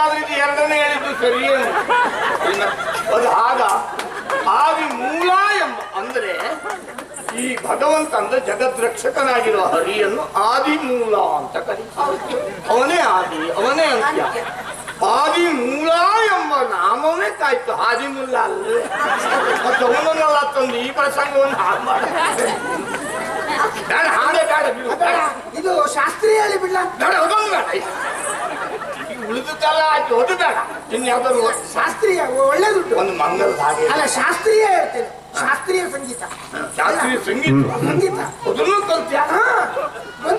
ಆದ್ರೆ ಇದು ಎರಡನೇ ಹೇಳಿದ್ದು ಸರಿಯೇನು? ಅದು ಆಗ ಆದಿ ಮೂಲ ಎಂಬ ಅಂದ್ರೆ ಈ ಭಗವಂತ ಅಂದ್ರೆ ಜಗದ್ರಕ್ಷಕನಾಗಿರುವ ಹರಿಯನ್ನು ಆದಿಮೂಲ ಅಂತ ಕರೀತಾರೆ. ಅವನೇ ಆದಿ, ಅವನೇ ಅಂತ್ಯ. ಆದಿಮೂಲ ಎಂಬ ನಾಮವೇ ಕಾಯ್ತು, ಆದಿಮೂಲ ಅಲ್ಲೇ. ಮತ್ತೆ ಅವನನ್ನೆಲ್ಲ ತಂದು ಈ ಪ್ರಸಂಗವನ್ನು ಹಾಳು ಮಾಡ ಬೇಡ, ಹಾಡೇ ಬೇಡ. ಇದು ಶಾಸ್ತ್ರೀಯ ಹೇಳಿ ಬಿಡ್ಲ ಬೇಡ, ಅದೊಂದು ಬೇಡ. ಉಳಿದುತ್ತಲ್ಲ ಆಯ್ತು, ಅದು ಬೇಡ. ಇನ್ಯಾವ್ದಾದ್ರು ಶಾಸ್ತ್ರೀಯ ಒಳ್ಳೇದುಂಟು. ಒಂದು ಮಂಗಲದ ಹಾಗೆ ಅಲ್ಲ, ಶಾಸ್ತ್ರೀಯ ಹೇಳ್ತೇನೆ. ಶಾಸ್ತ್ರೀಯ ಸಂಗೀತ, ಶಾಸ್ತ್ರೀಯ ಸಂಗೀತ ಅದನ್ನು ಕಲ್ತ್ಯಾ?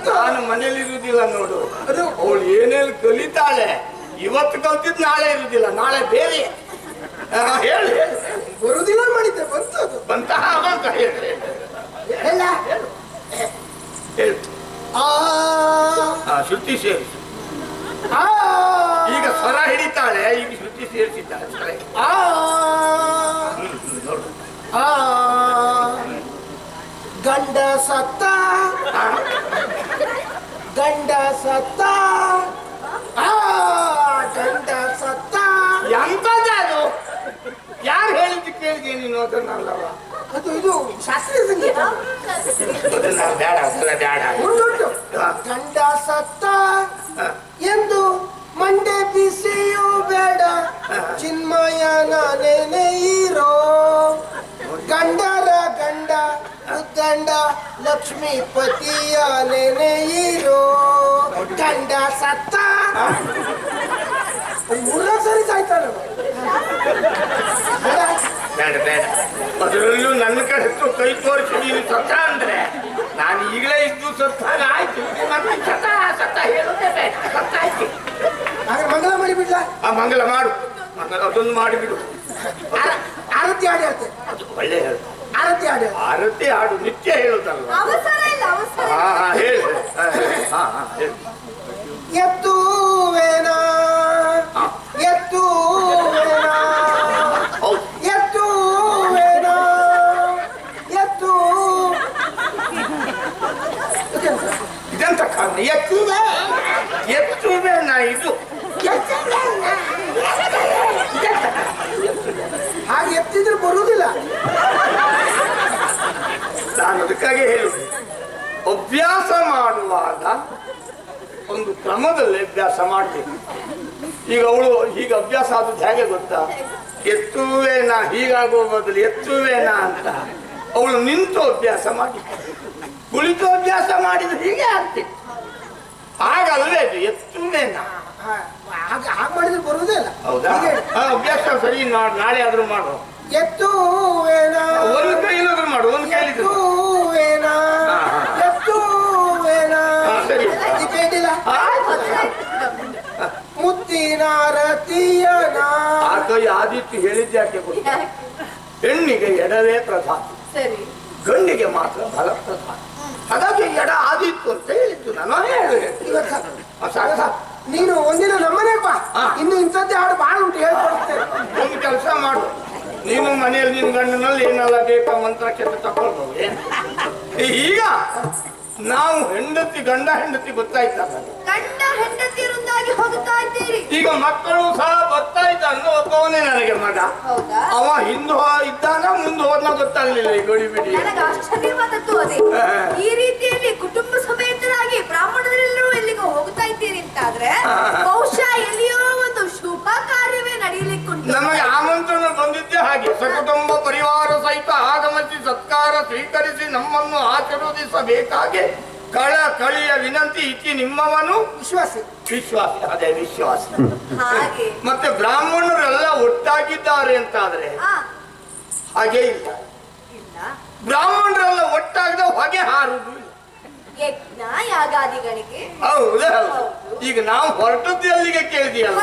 ನಾನು ಮನೇಲಿ ಇರುವುದಿಲ್ಲ ನೋಡು. ಅದು ಅವಳು ಏನೇನು ಕಲಿತಾಳೆ, ಇವತ್ತು ಕಲ್ತಿದ್ ನಾಳೆ ಇರುವುದಿಲ್ಲ, ನಾಳೆ ಬೇರೆ. ಹೇಳಿ, ಬರುದಿಲ್ಲ ಮಾಡಿದ್ದೆ, ಬಂತು ಅದು. ಬಂತ ಹೇಳಿ ಹೇಳ ಹೇಳಿ. ಶ್ರುತಿ ಸೇರಿಸಿ. ಈಗ ಸ್ವರ ಹಿಡಿತಾಳೆ, ಈಗ ಶ್ರುತಿ ಸೇರಿಸಿದ್ದಾಳೆ. ನೋಡು, ಗಂಡ ಸತ್ತ, ಗಂಡ ಸತ್ತ, ಗಂಡ ಸತ್ತ. ಎಂತದ್ದು? ಯಾರು ಹೇಳಿದ್ದು ಕೇಳಿದೆ ನೀನು? ಅದನ್ನಲ್ಲವ, ಅದು ಇದು ಶಾಸ್ತ್ರೀಯ ಸಂಗೀತ. ಬೇಡ, ಬೇಡ. ಉಂಟು. ಗಂಡ ಸತ್ತ ಎಂದು ಮಂಡೆ ಬಿಸಿಯೂ ಬೇಡ, ಚಿನ್ಮಯನ ನೆನೆಯಿರೋ. ಗಂಡರ ಗಂಡ ಉದ್ದಂಡ ಲಕ್ಷ್ಮೀಪತಿಯ ನೆನೆಯಿರೋ. ಗಂಡ ಸತ್ತ ಮೂರ ಸರಿ ಸಾಯ್ತಾನೆ. ಬೇಡ ಬೇಡ, ಅದರಲ್ಲೂ ನನ್ನ ಕಡೆ ಕೈ ತೋರಿಸಿ ನೀನು ಸತ್ತ ಅಂದ್ರೆ ನಾನು ಈಗಲೇ ಇದ್ದು ಸತ್ತ ಆಯ್ತು. ಸತ್ತ ಹೇಳೋದೇ ಬೇಡ, ಸತ್ತ ಆಯ್ತು. ಹಾಗೆ ಮಂಗಲ ಮಾಡಿಬಿಡ್ಲ? ಮಂಗಲ ಮಾಡು, ಮಂಗಲ ಅದೊಂದು ಮಾಡಿಬಿಡು. ಆರತಿ ಹಾಡು ಹೇಳ್ತೇನೆ. ಅದು ಒಳ್ಳೆ ಹೇಳು. ಆರತಿ ಹಾಡು, ಆರತಿ ಹಾಡು ನಿತ್ಯ ಹೇಳುದಲ್ವ? ಹೇಳಿ. ಎತ್ತುವೇನ ಎತ್ತುವೇನ ಎತ್ತುವೇನ ಎತ್ತು ಇದೆಂತ ಕಾರಣ? ಎತ್ತುವೆ ನಾ ಇದು ಹಾಗೆ ಎತ್ತಿದ್ರೆ ಬರುವುದಿಲ್ಲ. ನಾನು ಅದಕ್ಕಾಗಿ ಹೇಳುದು, ಅಭ್ಯಾಸ ಮಾಡುವಾಗ ಒಂದು ಕ್ರಮದಲ್ಲಿ ಅಭ್ಯಾಸ ಮಾಡಬೇಕು. ಈಗ ಅವಳು ಹೀಗೆ ಅಭ್ಯಾಸ ಆದದ್ದು ಹೇಗೆ ಗೊತ್ತಾ? ಎತ್ತುವೇನಾ ಹೀಗಾಗುವ ಬದಲು ಎತ್ತುವೇನಾ ಅಂತ ಅವಳು ನಿಂತು ಅಭ್ಯಾಸ ಮಾಡಿ, ಕುಳಿತು ಅಭ್ಯಾಸ ಮಾಡಿದ್ರೆ ಹೀಗೆ ಆಗ್ತಿತ್ತು. ಹಾಗಲ್ಲೇ ಇದು ಎತ್ತುವೇನಾ. ಹಾಗೆ ಮಾಡಿದ್ರೆ ಬರುವುದೇ ಇಲ್ಲ. ಹೌದಾ? ಅಭ್ಯಾಸ ಸರಿ, ನಾಳೆ ಆದ್ರೂ ಮಾಡು. ಎತ್ತುವೇನ ಒಂದು ಕೈಲಾದ್ರೂ ಮಾಡು, ಒಂದು ಕೈಲಿ ಎತ್ತುವೇನ ಎತ್ತುವೇನ. ಸರಿ, ಮುತ್ತಿನ ರತಿಯನ. ಆ ಕೈ ಆದಿತ್ಯ ಹೇಳಿದ್ಯಾಕೆ ಗೊತ್ತಾ? ಹೆಣ್ಣಿಗೆ ಎಡವೇ ಪ್ರಧಾನ, ಗಂಡಿಗೆ ಮಾತ್ರ ಬಲ ಪ್ರಧಾನ. ಹಾಗಾಗಿ ಎಡ ಆದಿತ್ತು ಅಂತ ಹೇಳಿದ್ದು ನಾನು. ನೀನು ಒಂದಿನ ನಮ್ಮನೆ ಬಾ, ಇನ್ನು ಇಂಥದ್ದೇ ಹಾಡು ಬಹಳ ಉಂಟು, ಹೇಳ್ಕೊಡ್ತೇನೆ. ಒಂದು ಕೆಲಸ ಮಾಡು, ನೀನು ಮನೆಯಲ್ಲಿ ನಿನ್ ಗಂಡನಲ್ಲಿ ಏನೆಲ್ಲ ಬೇಕಾ ಮಂತ್ರ ಕೆತ್ತ ತಕೊಳ್ಬಹುದು. ಈಗ ನಾವು ಗಂಡ ಹೆಂಡತಿ ಗೊತ್ತಾಯ್ತಲ್ಲ, ಗಂಡ ಹೆಂಡತಿಯರೊಂದಾಗಿ ಹೋಗುತ್ತಾ ಇದ್ದೀರಿ. ಈಗ ಮಕ್ಕಳು ಸಹ ಬರ್ತಾ ಇದ್ದಾನು. ಒಬ್ಬವನೇ ನನಗೆ ಮಗ, ಅವ ಹಿಂದೆ ಇದ್ದಾನ ಮುಂದೆ ಹೋದ್ನ ಗೊತ್ತಾಗ್ಲಿಲ್ಲ. ಈ ಗಡಿ ಬಿಡಿ ನನಗೆ ಆಶ್ಚರ್ಯವಾದದ್ದು ಅದೇ. ಈ ರೀತಿಯಲ್ಲಿ ಕುಟುಂಬ ಸಮೇತರಾಗಿ ಬ್ರಾಹ್ಮಣರೆಲ್ಲರೂ ಎಲ್ಲಿಗೂ ಹೋಗುತ್ತಾ ಇದ್ದೀರಿ ಅಂತಾದ್ರೆ ಬಹುಶಃ ಎಲ್ಲಿಯೋ ಒಂದು ಶುಭ ಕಾರ್ಯವೇ ನಡೆಯಲಿಕ್ಕುಂಟು. ನಮಗೆ ಆಮಂತ್ರಣ ಬಂದಿದ್ದೆ ಹಾಗೆ. ಸಕುಟುಂಬ ಪರಿವಾರ ಸಹಿತ ಆಗಮಿಸಿ ಸತ್ಕಾರ ಸ್ವೀಕರಿಸಿ ನಮ್ಮನ್ನು ಆಶೀರ್ವದಿಸಬೇಕಾಗಿ ಕಳಿಯ ವಿನಂತಿ ಇತಿ ನಿಮ್ಮವನು ವಿಶ್ವಾಸಿ. ಅದೇ ವಿಶ್ವಾಸ. ಹಾಗೆ ಮತ್ತೆ ಬ್ರಾಹ್ಮಣರೆಲ್ಲ ಒಟ್ಟಾಗಿದ್ದಾರೆ ಅಂತಾದ್ರೆ ಹಾಗೆ ಇಲ್ಲ. ಬ್ರಾಹ್ಮಣರೆಲ್ಲ ಒಟ್ಟಾಗದ ಹೊಗೆ ಹಾರುದು ಇಲ್ಲ. ಯಜ್ಞ ಯಾಗಾದಿಗಳಿಗೆ ಹೌದು. ಈಗ ನಾವು ಹೊರಟದ್ದು ಎಲ್ಲಿಗೆ ಕೇಳಿದೆಯಲ್ಲ,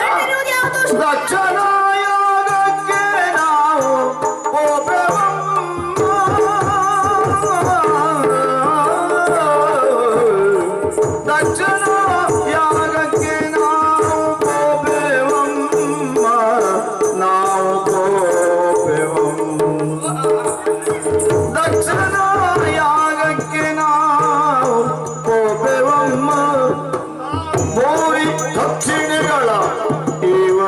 ದಕ್ಷಿಣಗಳ ಇವ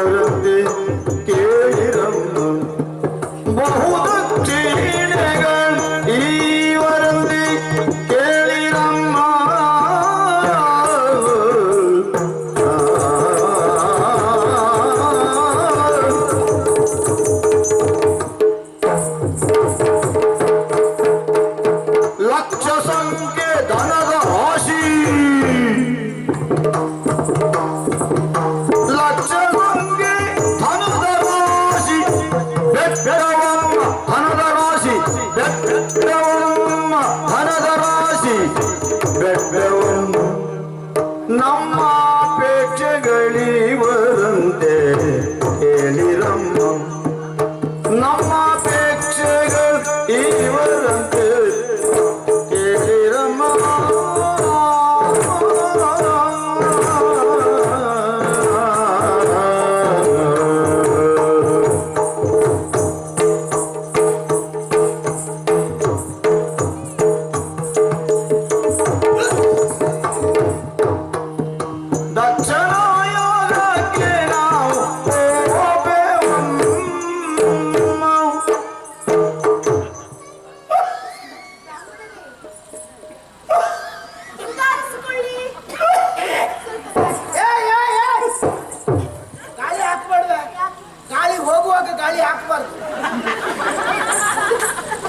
ಹಾಕ್ಬಾರ್ದು.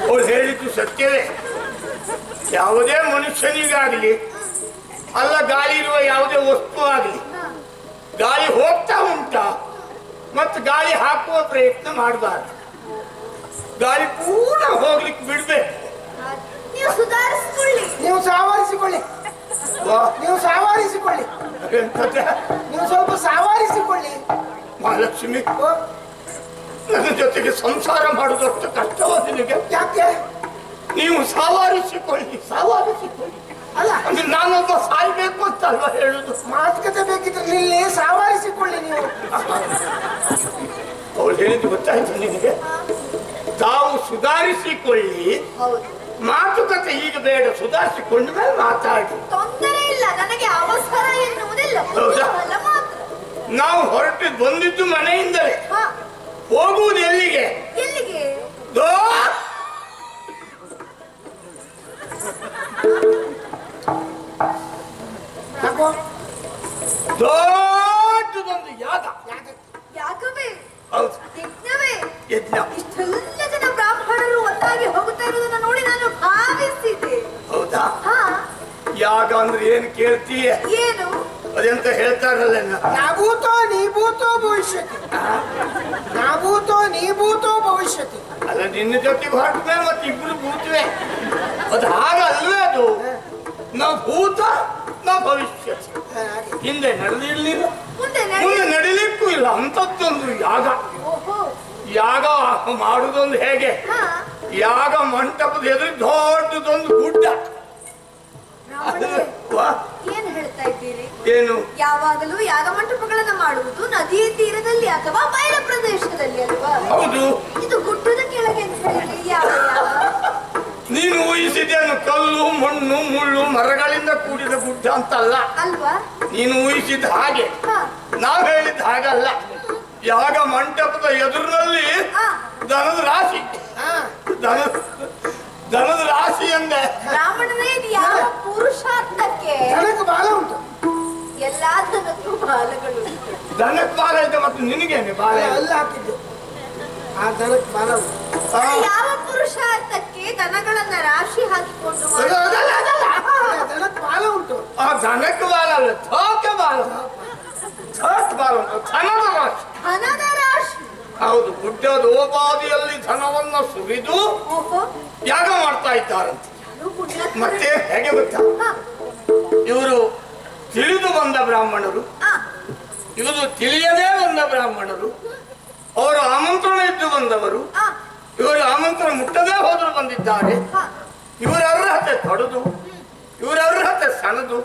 ಅವಳು ಹೇಳಿದ್ದು ಸತ್ಯವೇ. ಯಾವುದೇ ಮನುಷ್ಯನಿಗಾಗಲಿ ಅಲ್ಲ ಗಾಳಿ ಇರುವ ಯಾವುದೇ ವಸ್ತು ಆಗಲಿ ಗಾಳಿ ಹೋಗ್ತಾ ಉಂಟಾ ಮತ್ತು ಗಾಳಿ ಹಾಕುವ ಪ್ರಯತ್ನ ಮಾಡಬಾರ್ದು. ಗಾಳಿ ಪೂರ್ಣ ಹೋಗ್ಲಿಕ್ಕೆ ಬಿಡ್ಬೇಕು. ನೀವು ಸುಧಾರಿಸಿಕೊಳ್ಳಿ. ನೀವು ಸಾವಾರಿಸಿಕೊಳ್ಳಿ. ನೀವು ಸಾವಾರಿಸಿಕೊಳ್ಳಿ. ಎಂತದೆ? ನೀವು ಸ್ವಲ್ಪ ಸಾವಾರಿಸಿಕೊಳ್ಳಿ. ಮಹಾಲಕ್ಷ್ಮಿ, ನನ್ನ ಜೊತೆಗೆ ಸಂಸಾರ ಮಾಡುವುದಷ್ಟು ಕಷ್ಟವಾದ ನಿನಗೆ. ಯಾಕೆ? ನೀವು ಸಾವಾರಿಸಿಕೊಳ್ಳಿ. ಅಲ್ಲ, ಅಂದ್ರೆ ನಾನೊಬ್ಬ ಸಾಯ್ಬೇಕು ಅಂತ ಅಲ್ವಾ ಹೇಳುದು? ಮಾತುಕತೆ ಬೇಕಿದ್ರೆ ನಿಲ್ಲಿ, ಸಾವಾರಿಸಿಕೊಳ್ಳಿ ನೀವು. ಅವಳು ಹೇಳಿದ್ದು ಗೊತ್ತಾಯ್ತು ನಿನಗೆ? ತಾವು ಸುಧಾರಿಸಿಕೊಳ್ಳಿ, ಹೌದು. ಮಾತುಕತೆ ಈಗ ಬೇಡ, ಸುಧಾರಿಸಿಕೊಂಡ ಮೇಲೆ ಮಾತಾಡಿ. ತೊಂದರೆ ಇಲ್ಲ, ನನಗೆ ಅವಸರ ಎನ್ನುವುದಿಲ್ಲ. ಹೌದಾ? ಕುತೂಹಲ ಮಾತ್ರ. ನಾವು ಹೊರಟು ಬಂದಿದ್ದು ಮನೆಯಿಂದಲೇ. ಹಾ, ಹೋಗುವುದು ಎಲ್ಲಿಗೆ? ಎಲ್ಲಿಗೆ? ಯಾಕೋ? ದೊಡ್ಡದೊಂದು ಯಾಗ. ಯಾಕವೇ? ಹೌದು, ಯಜ್ಞವೇ? ಯಜ್ಞ. ಇಷ್ಟೆಲ್ಲ ಜನ ಬ್ರಾಹ್ಮಣರು ಒಂದಾಗಿ ಹೋಗುತ್ತಾ ಇರುವುದನ್ನು ನೋಡಿ ನಾನು ಭಾವಿಸಿದೆ. ಹೌದಾ? ಹಾ, ಯಾಗ ಅಂದ್ರೆ ಏನು ಕೇಳ್ತೀಯ? ಏನು? ಅದೆಂತ ಹೇಳ್ತಾರಲ್ಲ, ನಾಭೂತೋ ನೀಭೂತೋ ಭವಿಷ್ಯತಿ. ನಾಭೂತೋ ನೀಭೂತೋ ಭವಿಷ್ಯತಿ. ಅಲ್ಲ ನಿನ್ನ ಜೊತೆಗೆ ಹೊರಟ ಮೇಲೆ ಮತ್ತೆ ಇಬ್ರು ಭೂತವೇ. ಅದು ಹಾಗಲ್ವೇ. ಅದು ನಾವು ಭೂತ ನಾವು ಭವಿಷ್ಯ. ಹಿಂದೆ ನಡೆದಿರ್ಲಿಲ್ಲ, ಮುಂದೆ ಮುಂದೆ ನಡಿಲಿಕ್ಕೂ ಇಲ್ಲ. ಅಂತದ್ದೊಂದು ಯಾಗ. ಓಹೋ. ಯಾಗ ಮಾಡುದೊಂದು ಹೇಗೆ? ಹಾ, ಯಾಗ ಮಂಟಪದ ಎದುರು ದೊಡ್ಡದೊಂದು ಗುಡ್ಡ. ಬ್ರಾಹ್ಮಣರೇ, ವಾ, ಏನ್ ಹೇಳ್ತಾ ಇದ್ದೀರಿ? ಏನು? ಯಾವಾಗಲೂ ಯಾಗ ಮಂಟಪಗಳನ್ನ ಮಾಡುವುದು ನದಿಯ ತೀರದಲ್ಲಿ ಅಥವಾ ಬಯಲ ಪ್ರದೇಶದಲ್ಲಿ ಅಲ್ವಾ? ಹೌದು. ಇದು ಗುಡ್ಡದ ಕೆಳಗೆ ಅಂತ ಹೇಳಿ ಯಾವ ಯಾವ? ನೀನು ಊಹಿಸಿದೇನು? ಕಲ್ಲು ಮಣ್ಣು ಮುಳ್ಳು ಮರಗಳಿಂದ ಕೂಡಿದ ಗುಡ್ಡ ಅಂತಲ್ಲ. ಅಲ್ವಾ? ನೀನು ಊಹಿಸಿದ ಹಾಗೆ, ಹಾ, ನಾವು ಹೇಳಿದ ಹಾಗಲ್ಲ. ಯಾಗ ಮಂಟಪದ ಎದುರಿನಲ್ಲಿ ಹಾ. ದನದ ರಾಶಿ. ದನದ ರಾಶಿ ಎಂದೆ. ಬ್ರಾಹ್ಮಣರೇ, ಇದು ಯಾವ ಪುರುಷಾರ್ಥಕ್ಕೆ? ಜನಕ್ಕೆ ಬಾಲ ಉಂಟು. ಎಲ್ಲಾ ದನಕ್ಕೂ ಬಾಲಗಳು. ದನಕ್ಕೆ ಬಾಲ ಇದೆ, ಮತ್ತು ನಿನಗೇನೆ ಬಾಲ ಇಲ್ಲ. ಅಲ್ಲಿ ಹಾಕಿದ್ದು ಆ ದನಕ್ಕೆ ಬಾಲ ಉಂಟು. ಅದು ಯಾವ ಪುರುಷಾರ್ಥಕ್ಕೆ ದನಗಳನ್ನ ರಾಶಿ ಹಾಕಿಕೊಂಡು ಅದು ಅದಲ್ಲ, ಅದಲ್ಲ. ದನಕ್ಕೆ ಬಾಲ ಉಂಟು. ಆ ದನಕ್ಕೆ ಬಾಲ ಅಲ್ಲ, ಥೋಕೆ ಬಾಲ. ಥೋಕ್ ಬಾಲ ಉಂಟು, ಧನದ ರಾಶಿ. ಧನದ ರಾಶಿ. ಹೌದು, ಗುಡ್ಡದ ಓಪಾದಿಯಲ್ಲಿ ಧನವನ್ನ ಸುರಿದು ಓಹೋ. ಯಾಗ ಮಾಡ್ತಾ ಇದ್ದಾರಂತೆ. ಅದು ಪುಣ್ಯಾತ್ಮರೇ. ಮತ್ತೆ ಹೇಗೆ ಗೊತ್ತಾ? ಹಾ, ಇವರು ತಿಳಿದು ಬಂದ ಬ್ರಾಹ್ಮಣರು, ಹಾ. ಇವರು ತಿಳಿಯದೇ ಬಂದ ಬ್ರಾಹ್ಮಣರು, ಅವರು ಆಮಂತ್ರಣ ಇದ್ದು ಬಂದವರು, ಹಾ, ಇವರು ಆಮಂತ್ರಣ ಮುಟ್ಟದೇ ಹೋದ್ರು ಬಂದಿದ್ದಾರೆ. ಹಾ. ಇವರ ಅರ್ಹತೆ ತೊಡೆದು, ಇವರ ಅರ್ಹತೆ ಸಣದು,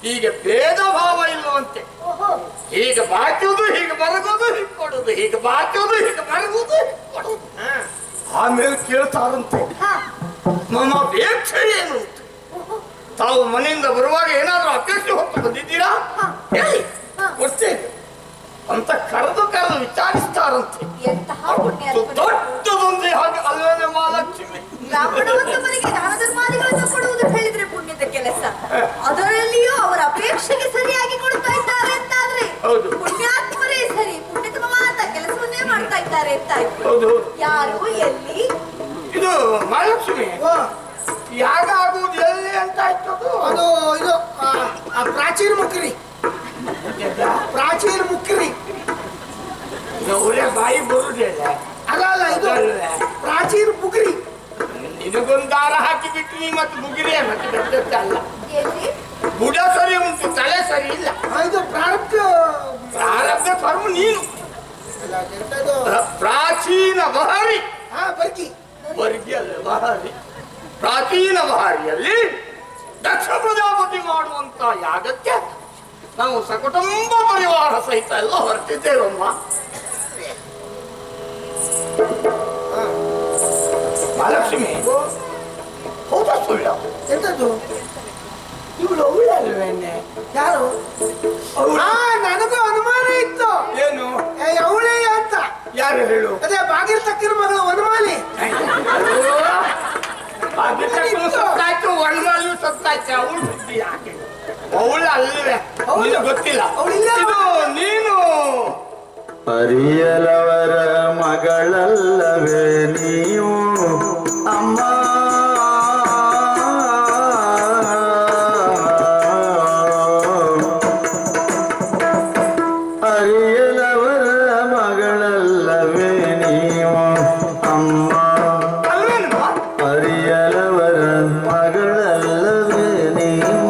ಹೀಗೆ ಭೇದ ಭಾವ ಇಲ್ಲವಂತೆ. ಓಹೋ. ಹೀಗೆ ಬಾಚುವುದು, ಹೀಗೆ ಬರಗುವುದು, ಹೀಗೆ ಕೊಡುವುದು, ಹೀಗೆ ಬಾಚುವುದು, ಹೀಗೆ ಬರಗುವುದು, ಹೀಗೆ ಕೊಡುವುದು. ಆಮೇಲೆ ಕೇಳ್ತಾರಂತೆ, ಹಾ. ನಮ್ಮ ಅಪೇಕ್ಷೆ ಏನು ಅಂತ. ಓಹೋ. ತಾವು ಮನೆಯಿಂದ ಬರುವಾಗ ಏನಾದ್ರೂ ಅಪೇಕ್ಷೆ ಹೊತ್ತು ಬಂದಿದ್ದೀರಾ? ಹಾ. ಹೇಳಿ, ಹಾ. ಕೊಡ್ತೇನೆ ಅಂತ ಕರೆದು ವಿಚಾರಿಸ್ತಾರಂತೆ. ಎಂತಹ ಪುಣ್ಯಾತ್ಮರೇ. ದೊಡ್ಡದೊಂದು ಹಾಗೆ ಅಲ್ವೇನೆ ಮಹಾಲಕ್ಷ್ಮಿ. ಬ್ರಾಹ್ಮಣವೊಂದವರಿಗೆ ದಾನ ಧರ್ಮಾದಿಗಳನ್ನು ಕೊಡುವುದು ಹೇಳಿದ್ರೆ ಪುಣ್ಯದ ಕೆಲಸ. ಅದರಲ್ಲಿಯೂ ಅವರ ಅಪೇಕ್ಷೆಗೆ ಸರಿಯಾಗಿ ಕೊಡ್ತಾ ಇದ್ದಾರೆ ಅಂತಾದ್ರೆ ಹೌದು. ಪುಣ್ಯಾತ್ಮರೇ ಸರಿ, ಪುಣ್ಯತಮವಾದ ಕೆಲಸವನ್ನೇ ಮಾಡ್ತಾ ಇದ್ದಾರೆ ಅಂತ ಆಯ್ತು. ಹೌದು. ಯಾರು, ಎಲ್ಲಿ? ಇದು ಮಹಾಲಕ್ಷ್ಮಿ ಓ, ಯಾಗ ಆಗುವುದು ಎಲ್ಲಿ ಅಂತ ಆಯ್ತು. ಅದು ಇದು ಆ ಪ್ರಾಚೀನ ಮುಕ್ರಿ. ಪ್ರಾಚೀನ ಮುಕ್ರಿ. ಒಳ್ಳೆ ಬಾಯಿ ಬರುದಿಲ್ಲ. ಅಲ್ಲ ಅಲ್ಲ, ಇದು ಪ್ರಾಚೀನ ಮುಕ್ರಿ. ನಿನಗೊಂದು ದಾರ ಹಾಕಿ ಬಿಟ್ಟು ಮತ್ತೆ ಮುಗಿರೇ ಮತ್ತೆ ದೊಡ್ಡಕ್ಕೆ ಅಲ್ಲ. ಎಲ್ಲಿ? ಬುಡ ಸರಿ ಉಂಟು, ತಲೆ ಸರಿ ಇಲ್ಲ. ಇದು ಪ್ರಾರಬ್ಧ. ಪ್ರಾರಬ್ಧ ಕರ್ಮ ನೀನು. ಅಲ್ಲ, ಎಂತದು? ಪ್ರಾಚೀನ ಬಹಾರಿ. ಹಾ, ಬರ್ಗಿ. ವರ್ಗಿ ಅಲ್ಲ, ಬಹಾರಿ. ಪ್ರಾಚೀನ ಬಹಾರಿಯಲ್ಲಿ ದಕ್ಷ ಪ್ರಜಾಪತಿ ಮಾಡುವಂತ ಯಾಗಕ್ಕೆ ನಾವು ಸಕುಟುಂಬ ಪರಿವಾರ ಸಹಿತ ಎಲ್ಲ ಹೊರಟಿದ್ದೇವಮ್ಮ. ಮಹಾಲಕ್ಷ್ಮಿ, ಹೌದಾ ಸುಳ್ಳು? ಎಂತದ್ದು? ಇವಳು ಅವಳೆ ಅಲ್ವೇನೆ? ಯಾರು? ಅವಳು ಹಾ, ನನಗೂ ಅನುಮಾನ ಇತ್ತು. ಏನು? ಅವಳೇ ಅಂತ. ಯಾರು ಹೇಳು? ಅದೇ ಬಾಗಿಲ್ ತಕ್ಕಿನ ಮಗಳು ವನಮಾಲಿ. ಸತ್ತಾಯ್ತು, ಒಣಮಲ್ಲಿಯೂ ಸತ್ತಾಯ್ತು. ಅವಳು ಸುದ್ದಿ ಯಾಕೆ? ಅವಳು ಅಲ್ವೇ? ಹೌದು. ನಿನಗೆ ಗೊತ್ತಿಲ್ಲ. ಅವಳಿಲ್ಲ. ಇದು ನೀನು ಅರಿಯಲವರ ಮಗಳಲ್ಲವೇ ನೀವು ಅಮ್ಮ ಅರಿಯಲವರ ಮಗಳಲ್ಲವೇ ನೀವು ಅಮ್ಮ ಅಲ್ವೇನಮ್ಮ? ಅರಿಯಲವರ ಮಗಳಲ್ಲವೇ ನೀವು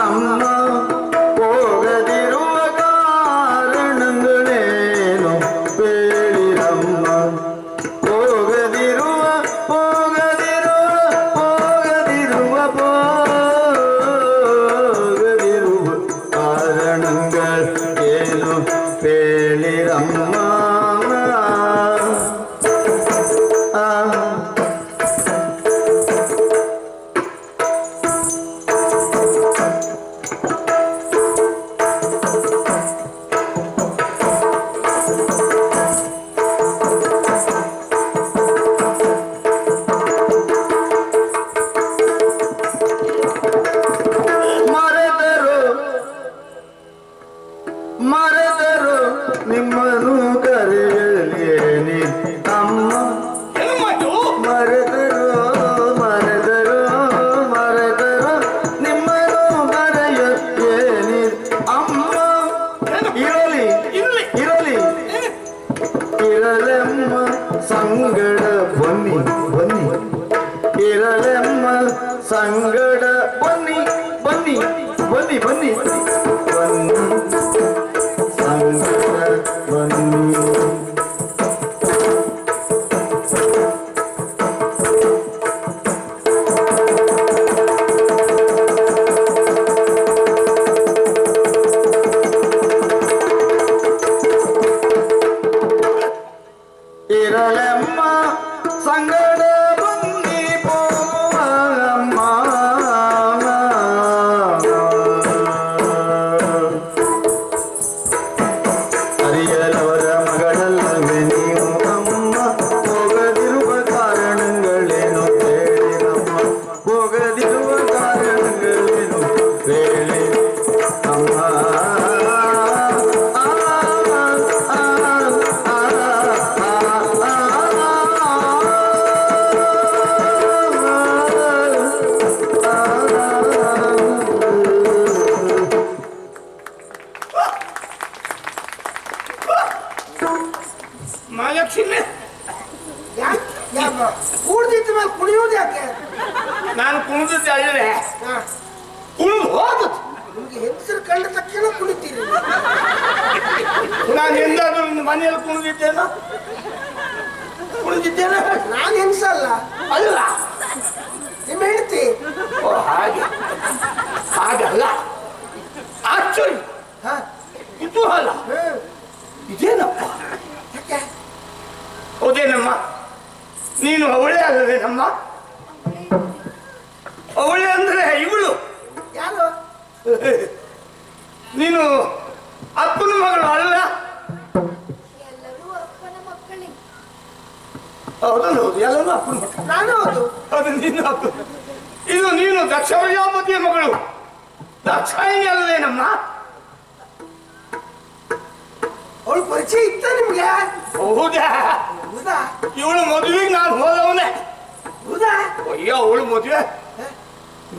ಅಮ್ಮ ಹೋಗದಿರುವ ಕಾರಣಗಳೇನು ಬೇಡಿರಮ್ಮ ಹೋಗದಿರುವ ಕಾರಣಗಳೇನು ಬೇಡಿರಮ್ಮ ಮರೆದರು ನಿಮ್ಮನು ಕರೆಯಲೇನಿ ಅಮ್ಮ ಏನಮ್ಮ ಇದು? ಮರೆದರು ನಿಮ್ಮನು ಕರೆಯಲೇನಿ ಅಮ್ಮ ಇರಲಿ ಇರಲೆಮ್ಮ ಸಂಗಡ ಬನ್ನಿ ಇರಲೆಮ್ಮ ಸಂಗಡ ಬನ್ನಿ ಸಂಗಡ ಬನ್ನಿ ಇರಲೆಮ್ಮ ಸಂಗಡ ಬನ್ನಿ ಪೋವಮ್ಮ ಅರಿಯಲವರ ಮಗಳಲ್ಲವೇ ನೀವು ಅಮ್ಮ ಹೋಗದಿರುವ ಕಾರಣಗಳೇನು ಹೇಳಿರಮ್ಮ ಹೋಗದಿರುವ ಕಾರಣಗಳೇನು ಹೇಳಿ ಅಮ್ಮ ಮಹಾಲಕ್ಷ್ಮಿ, ಕೂಡ್ದಿದ್ದ ಮೇಲೆ ಕುಣಿಯೋದು ಯಾಕೆ? ನಾನು ಕುಣಿದಿದ್ದೆ ಅಲ್ಲೇ ಹಾ, ಕುಣಿದು ಹೋದ. ನಿಮ್ಗೆ ಹೆಂಗಸರು ಕಂಡ ತಕ್ಷಣ ಕುಣಿತೀರಿ. ನಾನು ಎಂದಾದ್ರೂ ನಿನ್ನ ಮನೆಯಲ್ಲಿ ಕುಣಿದಿದ್ದೇನೋ? ನಾನು ಹೆಂಗಸಲ್ಲ, ಅಲ್ಲ. ನಿಮ್ಮ ಹೆಂಡತಿ. ಓ ಹಾಗಲ್ಲ. ಆಶ್ಚರ್ಯ, ಹಾ, ಕುತೂಹಲ. ಇದೇನಪ್ಪ? ಯಾಕೆ? ಹೌದೇನಮ್ಮ? ನೀನು ಅವಳೇ ಅಲ್ಲವೇನಮ್ಮ? ಅವಳೇ ಅಂದ್ರೆ ಇವಳು. ಯಾರು? ನೀನು ಅಪ್ಪನ ಮಗಳು ಅಲ್ಲ? ಎಲ್ಲರೂ ಅಪ್ಪನ ಮಕ್ಕಳೇ. ಹೌದು, ಎಲ್ಲರೂ ಅಪ್ಪನ ಮಕ್ಕಳು. ನಾನು ಹೌದು. ಅದು ನೀನು ಅಪ್ಪ. ಇದು ನೀನು ದಕ್ಷ ಪ್ರಜಾಪತಿಯ ಮಗಳು ದಾಕ್ಷಾಯಿಣಿ ಅಲ್ಲವೇನಮ್ಮ? ಅವಳು ಪರಿಚಯ ಇತ್ತ ನಿಮ್ಗೆ? ಹೌದಾ? ಹೌದಾ? ಇವಳು ಮದುವೆಗೆ ನಾನು ಹೋದವನೇ. ಹೌದಾ? ಅಯ್ಯೋ, ಅವಳು ಮದುವೆ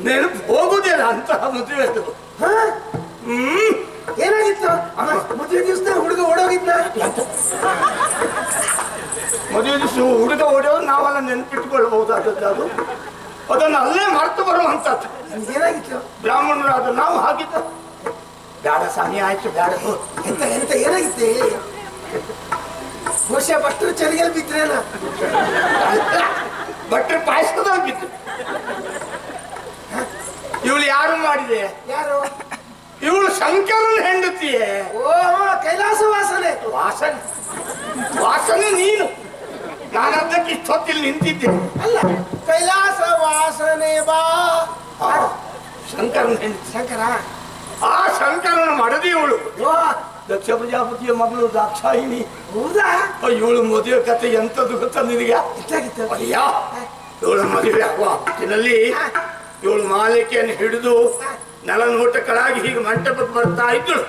ನೆನಪು ಹೋಗುದಿಲ್ಲ ಅಂತಹ ಮದುವೆ ಅದು. ಹಾ? ಹ್ಮ್. ಏನಾಗಿತ್ತು? ಮದುವೆ ದಿವಸ ಹುಡುಗ ಓಡೋಗಿದ್ನ? ಮದುವೆ ದಿವಸ ಹುಡುಗ ಓಡೋದು ನಾವೆಲ್ಲ ನೆನಪಿಟ್ಕೊಳ್ಬಹುದಾದದ್ದು ಅದು. ಅದನ್ನು ಅಲ್ಲೇ ಮರೆತು ಬರುವಂತದ್ದು. ಏನಾಗಿತ್ತು? ಬ್ರಾಹ್ಮಣರಾದ ನಾವು ಹಾಗಿದ್ದು ಬೇಡ, ಸಮಯ ಆಯ್ತು, ಬೇಡ. ಎಂತ ಎಂತ ಏನಾಗಿತ್ತು? ಬಹುಶಃ ಭಟ್ರು ಚಳಿಗೆಲ್ ಬಿದ್ರೇನ? ಭಟ್ರ ಪಾಯಸದಲ್ಲಿ ಬಿದ್ದು. ಇವಳು ಯಾರು ಮಾಡಿದೆ? ಯಾರು? ಇವಳು ಶಂಕರನ ಹೆಂಡತಿಯೇ. ಓ, ಕೈಲಾಸ ವಾಸನೆ. ವಾಸನೆ ನೀನು. ನಾನು ಅದಕ್ಕೆ ಇಷ್ಟೊತ್ತಿಲ್ಲಿ ನಿಂತಿದ್ದೆ. ಅಲ್ಲ, ಕೈಲಾಸ ವಾಸನೆ ಬಾ. ಶಂಕರನ ಹೆಂಡತಿ. ಶಂಕರ? ಆ ಶಂಕರನ ಮಡದಿ ಇವಳು. ಓ, ದಕ್ಷ ಪ್ರಜಾಪತಿಯ ಮಗಳು ದಾಕ್ಷಾಯಿಣಿ. ಹೌದಾ? ಇವಳು ಮದುವೆ ಕತೆ ಎಂತದ್ದು ಗೊತ್ತಾ ನಿನಗೆ? ಇಷ್ಟಾಗಿತ್ತು. ಅಯ್ಯ, ಇವಳು ಮದುವೆ ಆಗುವ ಹೊತ್ತಿನಲ್ಲಿ ಇವಳು ಮಾಲಿಕೆಯನ್ನು ಹಿಡಿದು ನೆಲ ನೋಟಗಳಾಗಿ ಹೀಗೆ ಮಂಟಪಕ್ಕೆ ಬರ್ತಾ ಇದ್ದಳು.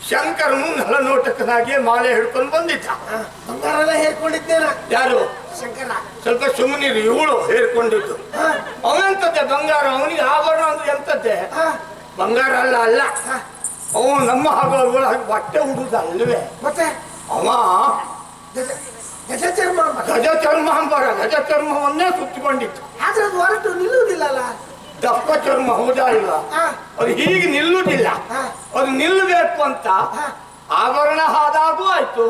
ಶಂಕರನು ನಳನೋಟಕನಾಗಿ ಮಾಲೆ ಹಿಡ್ಕೊಂಡು ಬಂದಿದ್ದ. ಬಂಗಾರ ಎಲ್ಲ ಹೇರ್ಕೊಂಡಿದ್ದೇನ ಯಾರು? ಶಂಕರ. ಸ್ವಲ್ಪ ಸುಮ್ಮನಿರು, ಇವಳು ಹೇರ್ಕೊಂಡಿದ್ದು. ಅವಂತದ್ದೆ ಬಂಗಾರ, ಅವನಿಗೆ ಆಭರಣ ಅಂದ್ರೆ ಎಂತದ್ದೆ ಬಂಗಾರ ಅಲ್ಲ ಅಲ್ಲ. ಅವ ನಮ್ಮ ಹಾಗೆ ಬಟ್ಟೆ ಉಡುದಲ್ವೇ. ಮತ್ತೆ ಅವ ಗಜ ಚರ್ಮ ಗಜ ಚರ್ಮ ಅಂಬಾರ, ಗಜ ಚರ್ಮವನ್ನೇ ಸುತ್ತಿಕೊಂಡಿತ್ತು. ಆದ್ರೆ ಅದು ಹೊರಟು ನಿಲ್ಲುವುದಿಲ್ಲಲ್ಲ. ದಪ್ಪ ಚರ್ಮ ಹೌದಾ ಇಲ್ಲ, ಅದು ಹೀಗೆ ನಿಲ್ಲುವುದಿಲ್ಲ. ಅದು ನಿಲ್ಲಬೇಕು ಅಂತ ಆಭರಣ ಆದಾಗೂ ಆಯ್ತು,